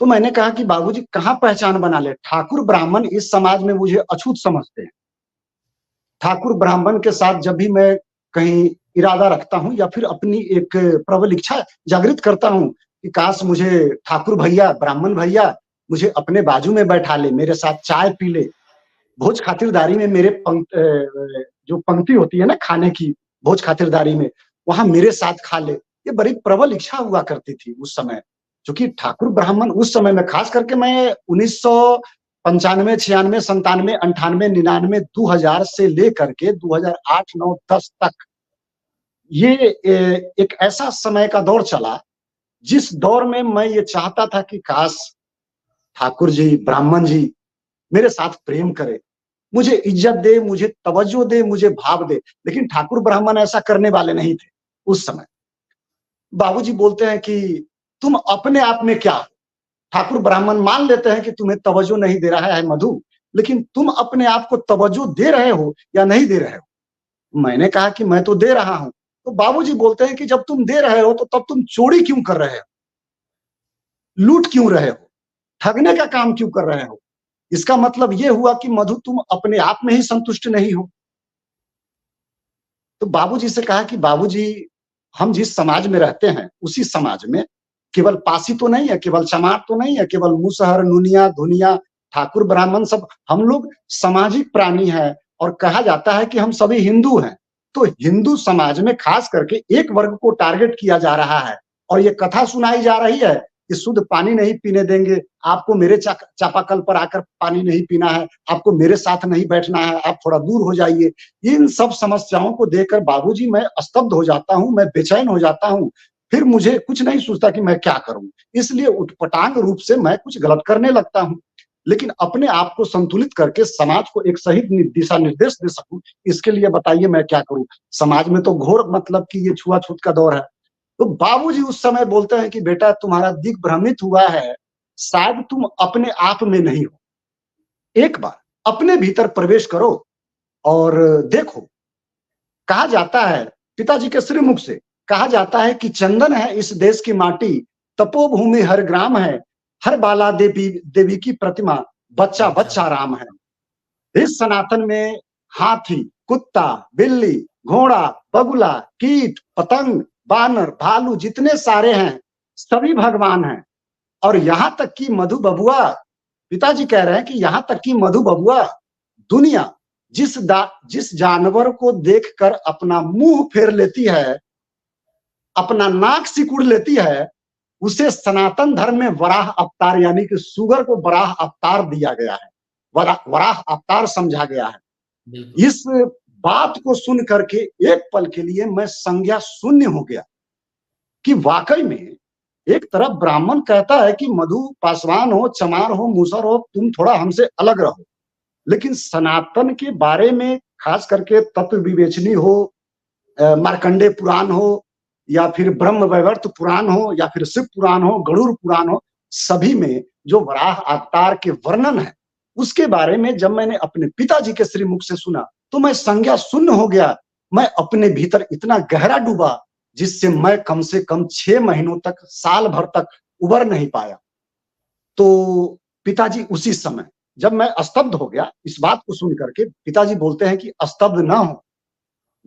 तो मैंने कहा कि बाबूजी कहाँ पहचान बना ले? ठाकुर ब्राह्मण इस समाज में मुझे अछूत समझते हैं। ठाकुर ब्राह्मण के साथ जब भी मैं कहीं इरादा रखता हूँ या फिर अपनी एक प्रबल इच्छा जागृत करता हूँ कि काश मुझे ठाकुर भैया, ब्राह्मण भैया मुझे अपने बाजू में बैठा ले, मेरे साथ चाय पी ले, भोज खातिरदारी में मेरे जो पंक्ति होती है ना खाने की, भोज खातिरदारी में, वहाँ मेरे साथ खा ले। ये बड़ी प्रबल इच्छा हुआ करती थी उस समय। चूँकि ठाकुर ब्राह्मण उस समय में खास करके मैं 1995, 96, 97, 98, 99, 2000 से लेकर के 2008, 9, 10 तक ये एक ऐसा समय का दौर चला, जिस दौर में मैं ये चाहता था कि काश ठाकुर जी, ब्राह्मण जी मेरे साथ प्रेम करे, मुझे इज्जत दे, मुझे तवज्जो दे, मुझे भाव दे। लेकिन ठाकुर ब्राह्मण ऐसा करने वाले नहीं थे उस समय। बाबूजी बोलते हैं कि तुम अपने आप में क्या हो? ठाकुर ब्राह्मण मान लेते हैं कि तुम्हें तवज्जो नहीं दे रहा है मधु, लेकिन तुम अपने आप को तवज्जो दे रहे हो या नहीं दे रहे हो? मैंने कहा कि मैं तो दे रहा हूँ। तो बाबूजी बोलते हैं कि जब तुम दे रहे हो तो तब तुम चोरी क्यों कर रहे हो? लूट क्यों रहे हो? ठगने का काम क्यों कर रहे हो? इसका मतलब ये हुआ कि मधु तुम अपने आप में ही संतुष्ट नहीं हो। तो बाबूजी से कहा कि बाबूजी हम जिस समाज में रहते हैं, उसी समाज में केवल पासी तो नहीं है, केवल चमार तो नहीं है, केवल मुसहर, नुनिया, धुनिया, ठाकुर, ब्राह्मण सब हम लोग सामाजिक प्राणी हैं और कहा जाता है कि हम सभी हिंदू हैं। तो हिंदू समाज में खास करके एक वर्ग को टारगेट किया जा रहा है और ये कथा सुनाई जा रही है कि शुद्ध पानी नहीं पीने देंगे, आपको मेरे चापाकल पर आकर पानी नहीं पीना है, आपको मेरे साथ नहीं बैठना है, आप थोड़ा दूर हो जाइए। इन सब समस्याओं को देखकर बाबूजी मैं स्तब्ध हो जाता हूँ, मैं बेचैन हो जाता हूँ। फिर मुझे कुछ नहीं सूझता कि मैं क्या करूँ? इसलिए उटपटांग रूप से मैं कुछ गलत करने लगता हूँ। लेकिन अपने आप को संतुलित करके समाज को एक सही दिशा निर्देश दे सकूँ, इसके लिए बताइए मैं क्या करूँ? समाज में तो घोर मतलब कि ये छुआ-छूत का दौर है। तो बाबूजी उस समय बोलते हैं कि बेटा तुम्हारा दिल भ्रमित हुआ है, शायद तुम अपने आप में नहीं हो। एक बार अपने भीतर प्रवेश करो और देखो। कहा जाता है पिताजी के श्रीमुख से कहा जाता है कि चंदन है इस देश की माटी, तपोभूमि हर ग्राम है, हर बाला देवी देवी की प्रतिमा, बच्चा अच्छा। बच्चा राम है। इस सनातन में हाथी, कुत्ता, बिल्ली, घोड़ा, बगुला, कीट, पतंग, बानर, भालू जितने सारे हैं, सभी भगवान हैं। और यहाँ तक कि मधु बबुआ, पिताजी कह रहे हैं कि यहाँ तक कि मधु बबुआ, दुनिया जिस जानवर को देखकर अपना मुंह फेर लेती है, अपना नाक सिकुड़ लेती है, उसे सनातन धर्म में वराह अवतार यानी कि सुगर को वराह अवतार दिया गया है, वराह अवतार समझा गया है। बिल्कुल। इस बात को सुन करके एक पल के लिए मैं संज्ञा शून्य हो गया कि वाकई में एक तरफ ब्राह्मण कहता है कि मधु पासवान हो, चमार हो, मूसर हो, तुम थोड़ा हमसे अलग रहो। लेकिन सनातन के बारे में खास करके तत्व विवेचनी हो, मार्कंडे पुराण हो या फिर ब्रह्म वैवर्त पुराण हो या फिर शिव पुराण हो, गरुड़ पुराण हो, सभी में जो वराह अवतार के वर्णन है, उसके बारे में जब मैंने अपने पिताजी के श्रीमुख से सुना, तो मैं संज्ञा शून्य हो गया। मैं अपने भीतर इतना गहरा डूबा, जिससे मैं कम से कम 6 महीनों तक, साल भर तक उबर नहीं पाया। तो पिताजी उसी समय जब मैं स्तब्ध हो गया, इस बात को सुन करके पिताजी बोलते हैं कि स्तब्ध ना हो,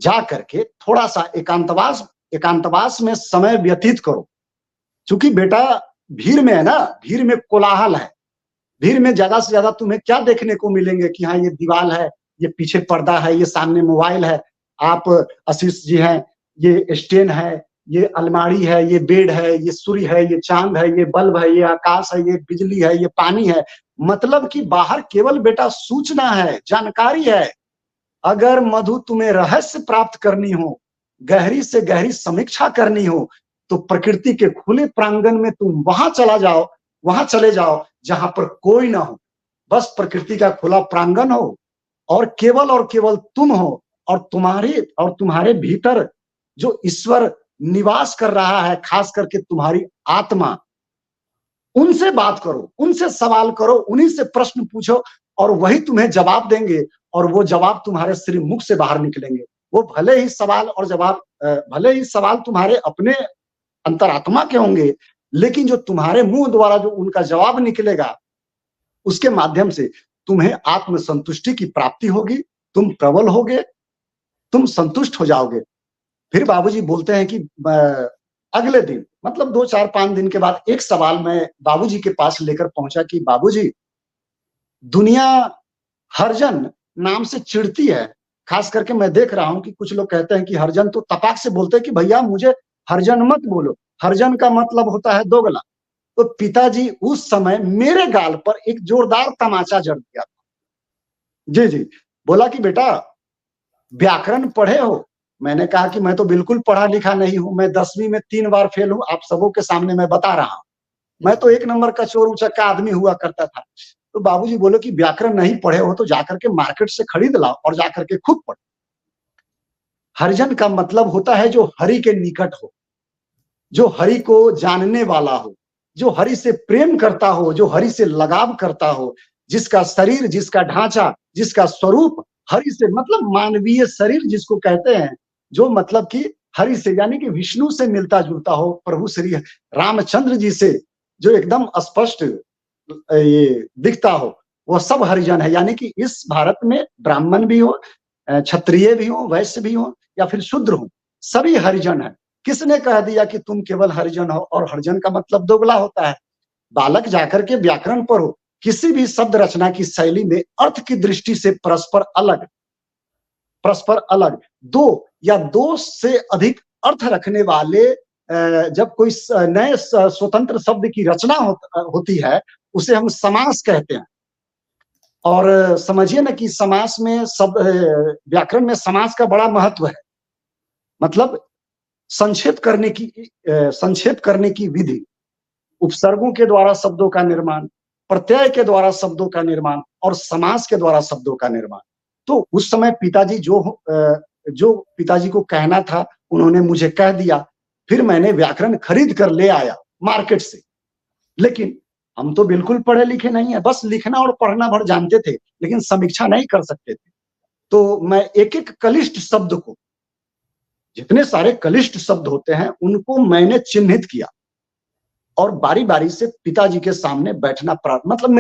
जा करके थोड़ा-सा एकांतवास में समय व्यतीत करो। चूँकि बेटा भीड़ में है ना, भीड़ में कोलाहल है। भीड़ में ज़्यादा से ज़्यादा तुम्हें क्या देखने को मिलेंगे कि हाँ, ये दीवाल है, ये पीछे पर्दा है, ये सामने मोबाइल है, आप आशीष जी हैं, ये स्टैंड है, ये अलमारी है, ये बेड है, ये सूर्य है, ये चाँद है, ये बल्ब है, ये आकाश है, ये बिजली है, ये पानी है। मतलब कि बाहर केवल बेटा सूचना है, जानकारी है। अगर मधु तुम्हें रहस्य प्राप्त करनी हो, गहरी से गहरी समीक्षा करनी हो, तो प्रकृति के खुले प्रांगण में तुम वहां चले जाओ जहां पर कोई ना हो। बस प्रकृति का खुला प्रांगण हो और केवल तुम हो और तुम्हारे भीतर जो ईश्वर निवास कर रहा है, खास करके तुम्हारी आत्मा, उनसे बात करो, उनसे सवाल करो, उन्हीं से प्रश्न पूछो और वही तुम्हें जवाब देंगे और वो जवाब तुम्हारे सिर्फ मुख से बाहर निकलेंगे। वो भले ही सवाल तुम्हारे अपने अंतरात्मा के होंगे, लेकिन जो तुम्हारे मुंह द्वारा जो उनका जवाब निकलेगा, उसके माध्यम से तुम्हें आत्मसंतुष्टि की प्राप्ति होगी, तुम प्रबल होगे, तुम संतुष्ट हो जाओगे। फिर बाबूजी बोलते हैं कि अगले दिन मतलब 2-4-5 दिन के बाद एक सवाल मैं बाबूजी के पास लेकर पहुंचा कि बाबूजी, दुनिया हरिजन नाम से चिढ़ती है। खास करके मैं देख रहा हूं कि कुछ लोग कहते हैं कि हरिजन, तो तपाक से बोलते हैं कि भैया मुझे हरिजन मत बोलो, हरिजन का मतलब होता है दोगला। तो पिताजी उस समय मेरे गाल पर एक जोरदार तमाचा जड़ दिया था। जी जी, बोला कि बेटा व्याकरण पढ़े हो? मैंने कहा कि मैं तो बिल्कुल पढ़ा लिखा नहीं हूं, मैं 10वीं में 3 बार फेल हूं, आप सबों के सामने मैं बता रहा हूं। मैं तो 1 नंबर का चोर उचक्का आदमी हुआ करता था। तो बाबूजी बोले कि व्याकरण नहीं पढ़े हो तो जाकर के मार्केट से खरीद लाओ और जाकर के खुद पढ़ो। हरिजन का मतलब होता है जो हरि के निकट हो, जो हरि को जानने वाला हो, जो हरि से प्रेम करता हो, जो हरि से लगाव करता हो, जिसका शरीर, जिसका ढांचा, जिसका स्वरूप हरि से मतलब मानवीय शरीर जिसको कहते हैं, जो मतलब कि हरि से यानी कि विष्णु से मिलता जुलता हो, प्रभु श्री रामचंद्र जी से जो एकदम स्पष्ट ये दिखता हो, वह सब हरिजन है। यानी कि इस भारत में ब्राह्मण भी हो, क्षत्रिय भी हो, वैश्य भी हो या फिर शूद्र हो, सभी हरिजन है। किसने कह दिया कि तुम केवल हरिजन हो? और हरिजन का मतलब दोगला होता है। बालक जाकर के व्याकरण पढ़ो, किसी भी शब्द रचना की शैली में अर्थ की दृष्टि से परस्पर अलग दो या दो से अधिक अर्थ रखने वाले जब कोई नए स्वतंत्र शब्द की रचना होती है, उसे हम समास कहते हैं। और समझिए ना कि समास में व्याकरण में समास का बड़ा महत्व है। मतलब संक्षेप करने की विधि, उपसर्गों के द्वारा शब्दों का निर्माण, प्रत्यय के द्वारा शब्दों का निर्माण और समास के द्वारा शब्दों का निर्माण। तो उस समय पिताजी जो पिताजी को कहना था उन्होंने मुझे कह दिया। फिर मैंने व्याकरण खरीद कर ले आया मार्केट से। लेकिन हम तो बिल्कुल पढ़े लिखे नहीं है, बस लिखना और पढ़ना भर जानते थे, लेकिन समीक्षा नहीं कर सकते थे। तो मैं एक-एक कलिष्ठ शब्द को, जितने सारे कलिष्ठ शब्द होते हैं, उनको मैंने चिन्हित किया और बारी-बारी से पिताजी के सामने बैठना मतलब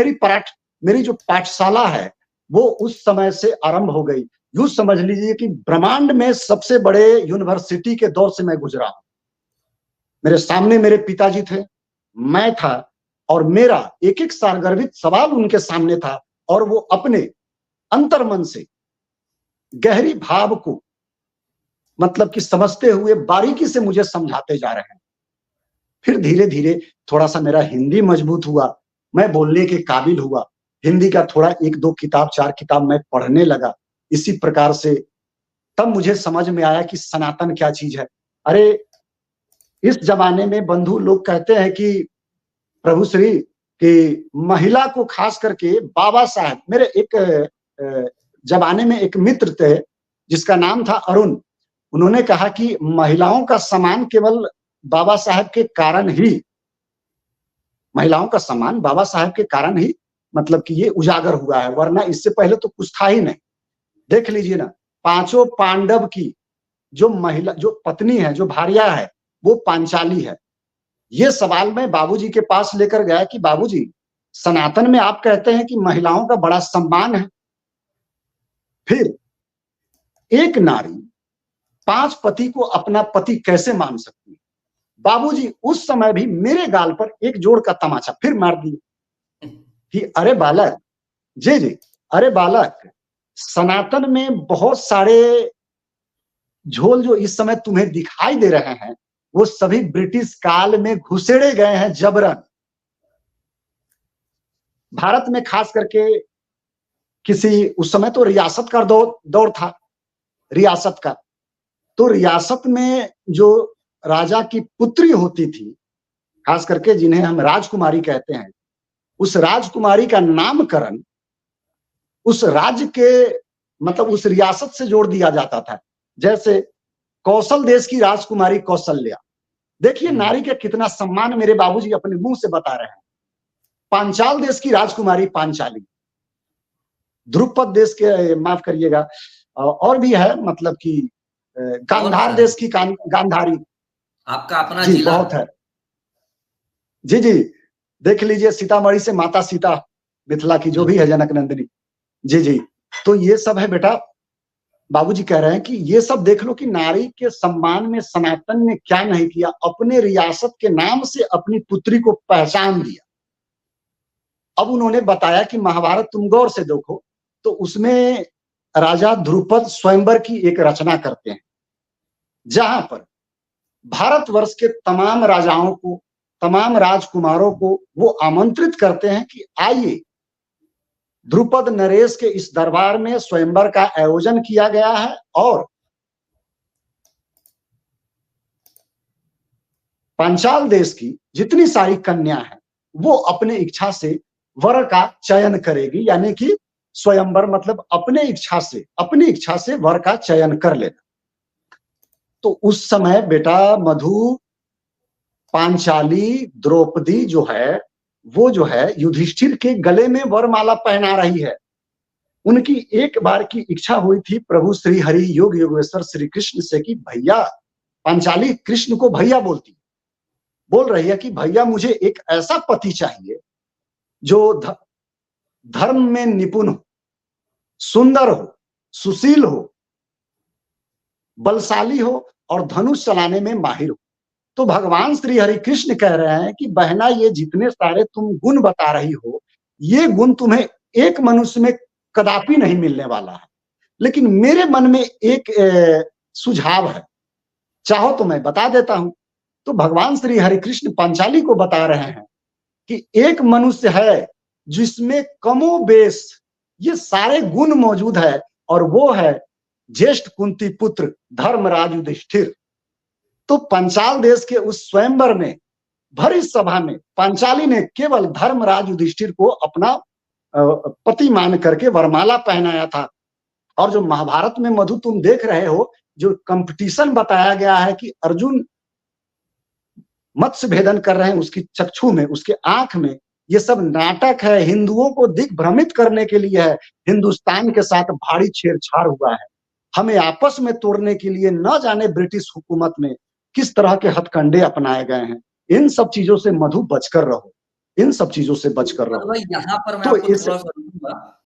मेरी जो पाठशाला है, वो उस समय से आरंभ हो गई। यूँ समझ लीजिए कि ब्रह्मांड में सबसे बड़े यूनिवर्सिटी के दौर से मैं गुजरा हूँ। मेरे सामने मेरे पिताजी थे, मैं था और मेरा एक-एक सारगर्भित सवाल उनके सामने था और वो अपने अंतर्मन से गहरी भाव को मतलब कि समझते हुए बारीकी से मुझे समझाते जा रहे हैं। फिर धीरे-धीरे थोड़ा-सा मेरा हिंदी मजबूत हुआ, मैं बोलने के काबिल हुआ। हिंदी का थोड़ा 1-2 किताब, 4 किताब मैं पढ़ने लगा। इसी प्रकार से तब मुझे समझ में आया कि सनातन क्या चीज़ है। अरे! इस ज़माने में बंधु लोग कहते हैं कि प्रभु श्री कि महिला को खास करके बाबा साहब मेरे एक ज़माने में एक मित्र थे, जिसका नाम था अरुण। उन्होंने कहा कि महिलाओं का सम्मान केवल बाबा साहब के कारण ही महिलाओं का सम्मान बाबा साहब के कारण ही मतलब कि ये उजागर हुआ है, वरना इससे पहले तो कुछ था ही नहीं। देख लीजिए ना, पाँचों पांडव की जो पत्नी है, जो भार्या है, वो पांचाली है। ये सवाल मैं बाबूजी के पास लेकर गया कि बाबूजी, सनातन में आप कहते हैं कि महिलाओं का बड़ा सम्मान है। फिर एक नारी 5 पति को अपना पति कैसे मान सकती है? बाबूजी उस समय भी मेरे गाल पर एक जोड़ का तमाचा फिर मार दिए कि अरे बालक, जी, जी, अरे बालक, सनातन में बहुत सारे झोल जो इस समय तुम्हें दिखाई दे रहे हैं, वो सभी ब्रिटिश काल में घुसेड़े गए हैं जबरन। भारत में खास करके उस समय तो रियासत का दौर था, रियासत का। तो रियासत में जो राजा की पुत्री होती थी, खास करके जिन्हें हम राजकुमारी कहते हैं, उस राजकुमारी का नामकरण उस राज्य के मतलब उस रियासत से जोड़ दिया जाता था। जैसे कौशल देश की राजकुमारी कौशल्या। देखिए नारी का कितना सम्मान मेरे बाबूजी अपने मुंह से बता रहे हैं। पांचाल देश की राजकुमारी पांचाली। ध्रुपद देश के माफ करिएगा और भी है मतलब कि गांधार देश की गांधारी। आपका अपना जी जिला बहुत है। जी जी, देख लीजिए सीतामढ़ी से माता सीता, मिथिला की जो भी है जनक नंदिनी। जी जी, तो ये सब है बेटा। बाबूजी कह रहे हैं कि ये सब देख लो कि नारी के सम्मान में सनातन ने क्या नहीं किया, अपने रियासत के नाम से अपनी पुत्री को पहचान दिया। अब उन्होंने बताया कि महाभारत तुम गौर से देखो तो उसमें राजा ध्रुपद स्वयंवर की एक रचना करते हैं, जहां पर भारतवर्ष के तमाम राजाओं को, तमाम राजकुमारों को वो आमंत्रित करते हैं कि आइए, ध्रुपद नरेश के इस दरबार में स्वयंवर का आयोजन किया गया है और पांचाल देश की जितनी सारी कन्या है वो अपने इच्छा से वर का चयन करेगी, यानी कि स्वयंवर मतलब अपने इच्छा से वर का चयन कर लेना। तो उस समय बेटा मधु पांचाली द्रौपदी जो है वो जो है युधिष्ठिर के गले में वरमाला पहना रही है। उनकी एक बार की इच्छा हुई थी प्रभु श्री हरि योग योगेश्वर श्री कृष्ण से कि भैया, पांचाली कृष्ण को भैया बोल रही है कि भैया मुझे एक ऐसा पति चाहिए जो धर्म में निपुण हो, सुंदर हो, सुशील हो, बलशाली हो और धनुष चलाने में माहिर हो। तो भगवान श्री हरि कृष्ण कह रहे हैं कि बहना ये जितने सारे तुम गुण बता रही हो, ये गुण तुम्हें एक मनुष्य में कदापि नहीं मिलने वाला है, लेकिन मेरे मन में एक सुझाव है, चाहो तो मैं बता देता हूं। तो भगवान श्री हरि कृष्ण पांचाली को बता रहे हैं कि एक मनुष्य है जिसमें कमोबेश ये सारे गुण मौजूद है और वो है ज्येष्ठ कुंती पुत्र धर्मराज युधिष्ठिर। तो पंचाल देश के उस स्वयंवर में भरी सभा में पांचाली ने केवल धर्मराज युधिष्ठिर को अपना पति मान करके वरमाला पहनाया था। और जो महाभारत में मधु तुम देख रहे हो, जो कंपटीशन बताया गया है कि अर्जुन मत्स्य भेदन कर रहे हैं उसकी चक्षु में, उसके आंख में, ये सब नाटक है, हिंदुओं को दिग्भ्रमित करने के लिए है। हिंदुस्तान के साथ भारी छेड़छाड़ हुआ है, हमें आपस में तोड़ने के लिए न जाने ब्रिटिश हुकूमत में किस तरह के हथकंडे अपनाए गए हैं। इन सब चीजों से मधु बचकर रहो, इन सब चीजों से बचकर रहो। यहाँ पर मैं तो आपको इस थोड़ा सा